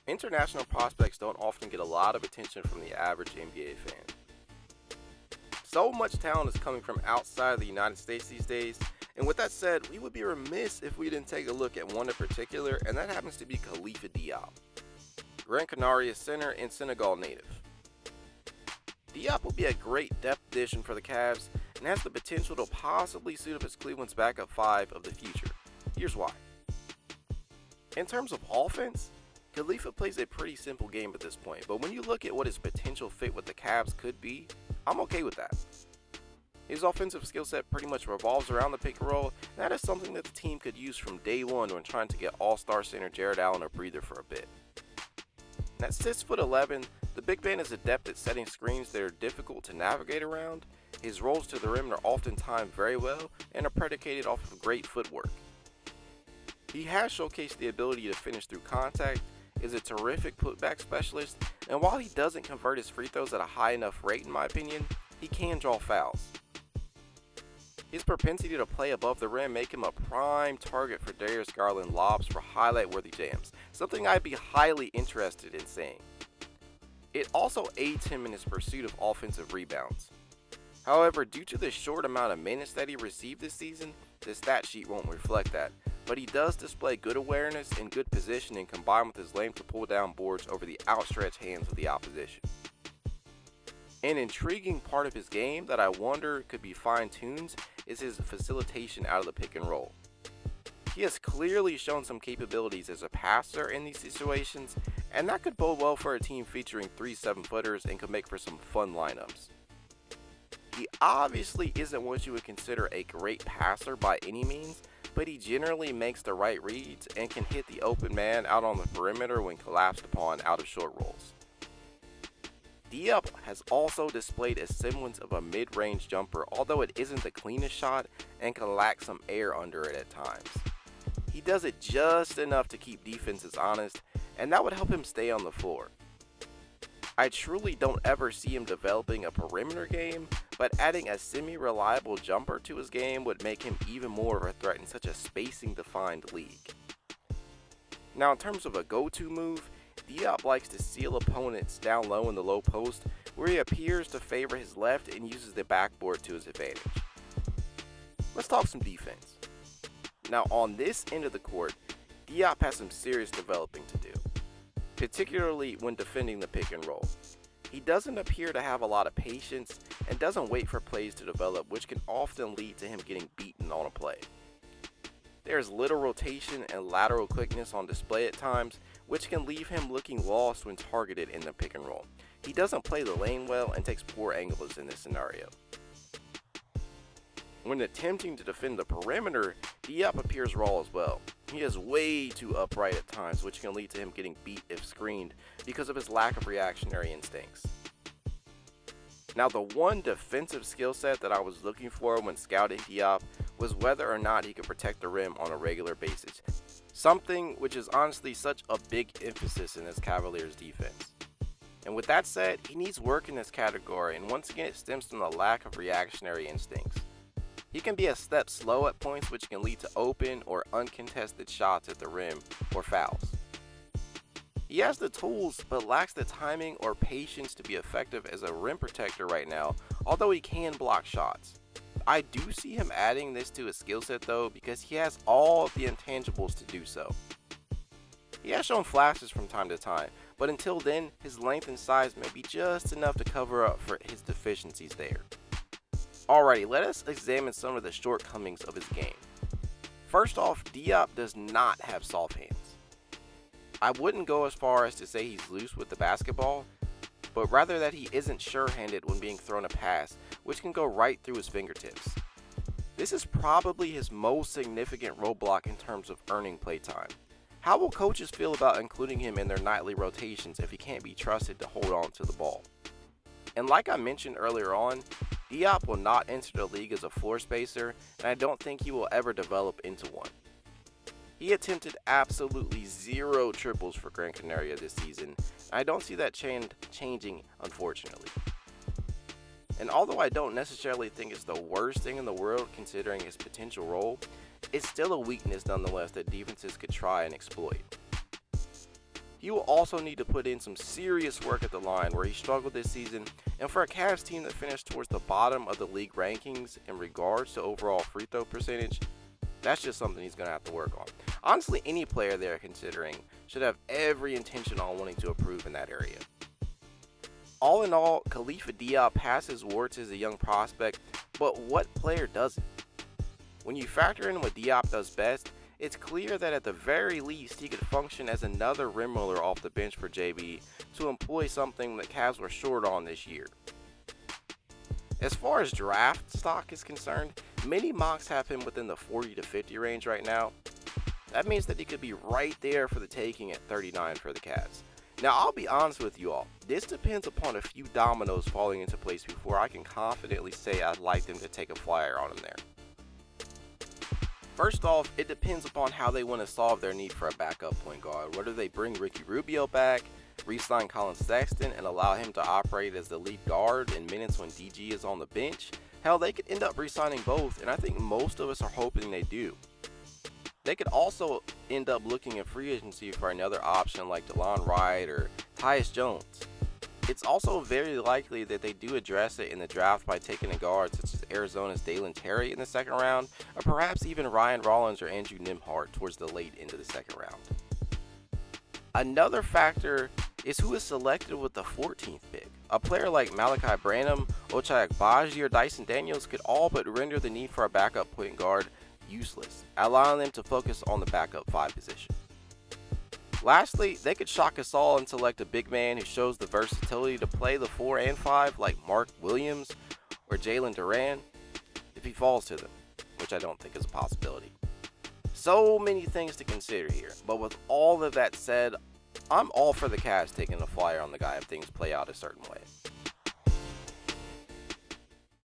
International prospects don't often get a lot of attention from the average NBA fan. So much talent is coming from outside of the United States these days, and with that said, we would be remiss if we didn't take a look at one in particular, and that happens to be Khalifa Diop, Gran Canaria center and Senegal native. Diop will be a great depth addition for the Cavs and has the potential to possibly suit up as Cleveland's backup five of the future. Here's why. In terms of offense, Khalifa plays a pretty simple game at this point, but when you look at what his potential fit with the Cavs could be, I'm okay with that. His offensive skill set pretty much revolves around the pick and roll, and that is something that the team could use from day one when trying to get all-star center Jarrett Allen a breather for a bit. And at 6'11", the big man is adept at setting screens that are difficult to navigate around. His rolls to the rim are often timed very well and are predicated off of great footwork. He has showcased the ability to finish through contact, is a terrific putback specialist, and while he doesn't convert his free throws at a high enough rate in my opinion, he can draw fouls. His propensity to play above the rim make him a prime target for Darius Garland lobs for highlight-worthy jams, something I'd be highly interested in seeing. It also aids him in his pursuit of offensive rebounds. However, due to the short amount of minutes that he received this season, the stat sheet won't reflect that, but he does display good awareness and good positioning combined with his length to pull down boards over the outstretched hands of the opposition. An intriguing part of his game that I wonder could be fine-tuned is his facilitation out of the pick and roll. He has clearly shown some capabilities as a passer in these situations, and that could bode well for a team featuring 3 7-footers and could make for some fun lineups. He obviously isn't what you would consider a great passer by any means, but he generally makes the right reads and can hit the open man out on the perimeter when collapsed upon out of short rolls. Diop has also displayed a semblance of a mid-range jumper, although it isn't the cleanest shot and can lack some air under it at times. He does it just enough to keep defenses honest, and that would help him stay on the floor. I truly don't ever see him developing a perimeter game, but adding a semi-reliable jumper to his game would make him even more of a threat in such a spacing-defined league. Now, in terms of a go-to move, Diop likes to seal opponents down low in the low post, where he appears to favor his left and uses the backboard to his advantage. Let's talk some defense. Now, on this end of the court, Diop has some serious developing to do, particularly when defending the pick and roll. He doesn't appear to have a lot of patience and doesn't wait for plays to develop, which can often lead to him getting beaten on a play. There's little rotation and lateral quickness on display at times, which can leave him looking lost when targeted in the pick and roll. He doesn't play the lane well and takes poor angles in this scenario. When attempting to defend the perimeter, Diop appears raw as well. He is way too upright at times, which can lead to him getting beat if screened because of his lack of reactionary instincts. Now, the one defensive skill set that I was looking for when scouting Diop was whether or not he could protect the rim on a regular basis, something which is honestly such a big emphasis in this Cavaliers defense. And with that said, he needs work in this category, and once again it stems from the lack of reactionary instincts. He can be a step slow at points, which can lead to open or uncontested shots at the rim or fouls. He has the tools but lacks the timing or patience to be effective as a rim protector right now, although he can block shots. I do see him adding this to his skill set though, because he has all of the intangibles to do so. He has shown flashes from time to time, but until then, his length and size may be just enough to cover up for his deficiencies there. Alrighty, let us examine some of the shortcomings of his game. First off, Diop does not have soft hands. I wouldn't go as far as to say he's loose with the basketball, but rather that he isn't sure-handed when being thrown a pass, which can go right through his fingertips. This is probably his most significant roadblock in terms of earning playtime. How will coaches feel about including him in their nightly rotations if he can't be trusted to hold on to the ball? And like I mentioned earlier on, Diop will not enter the league as a floor spacer, and I don't think he will ever develop into one. He attempted absolutely 0 triples for Gran Canaria this season, and I don't see that changing, unfortunately. And although I don't necessarily think it's the worst thing in the world considering his potential role, it's still a weakness nonetheless that defenses could try and exploit. He will also need to put in some serious work at the line where he struggled this season, and for a Cavs team that finished towards the bottom of the league rankings in regards to overall free throw percentage, that's just something he's going to have to work on. Honestly, any player they're considering should have every intention on wanting to improve in that area. All in all, Khalifa Diop has his warts as a young prospect, but what player doesn't? When you factor in what Diop does best, it's clear that at the very least he could function as another rim roller off the bench for JB to employ something that Cavs were short on this year. As far as draft stock is concerned, many mocks have him within the 40 to 50 range right now. That means that he could be right there for the taking at 39 for the Cavs. Now, I'll be honest with you all, this depends upon a few dominoes falling into place before I can confidently say I'd like them to take a flyer on him there. First off, it depends upon how they want to solve their need for a backup point guard. Whether they bring Ricky Rubio back, re-sign Colin Sexton, and allow him to operate as the lead guard in minutes when DG is on the bench. Hell, they could end up re-signing both, and I think most of us are hoping they do. They could also end up looking at free agency for another option like DeLon Wright or Tyus Jones. It's also very likely that they do address it in the draft by taking a guard such as Arizona's Dalen Terry in the second round, or perhaps even Ryan Rollins or Andrew Nembhard towards the late end of the second round. Another factor is who is selected with the 14th pick. A player like Malachi Branham, Ochai Agbaji, or Dyson Daniels could all but render the need for a backup point guard useless, allowing them to focus on the backup 5 position. Lastly, they could shock us all and select a big man who shows the versatility to play the 4 and 5 like Mark Williams or Jalen Duran if he falls to them, which I don't think is a possibility. So many things to consider here, but with all of that said, I'm all for the Cavs taking a flyer on the guy if things play out a certain way.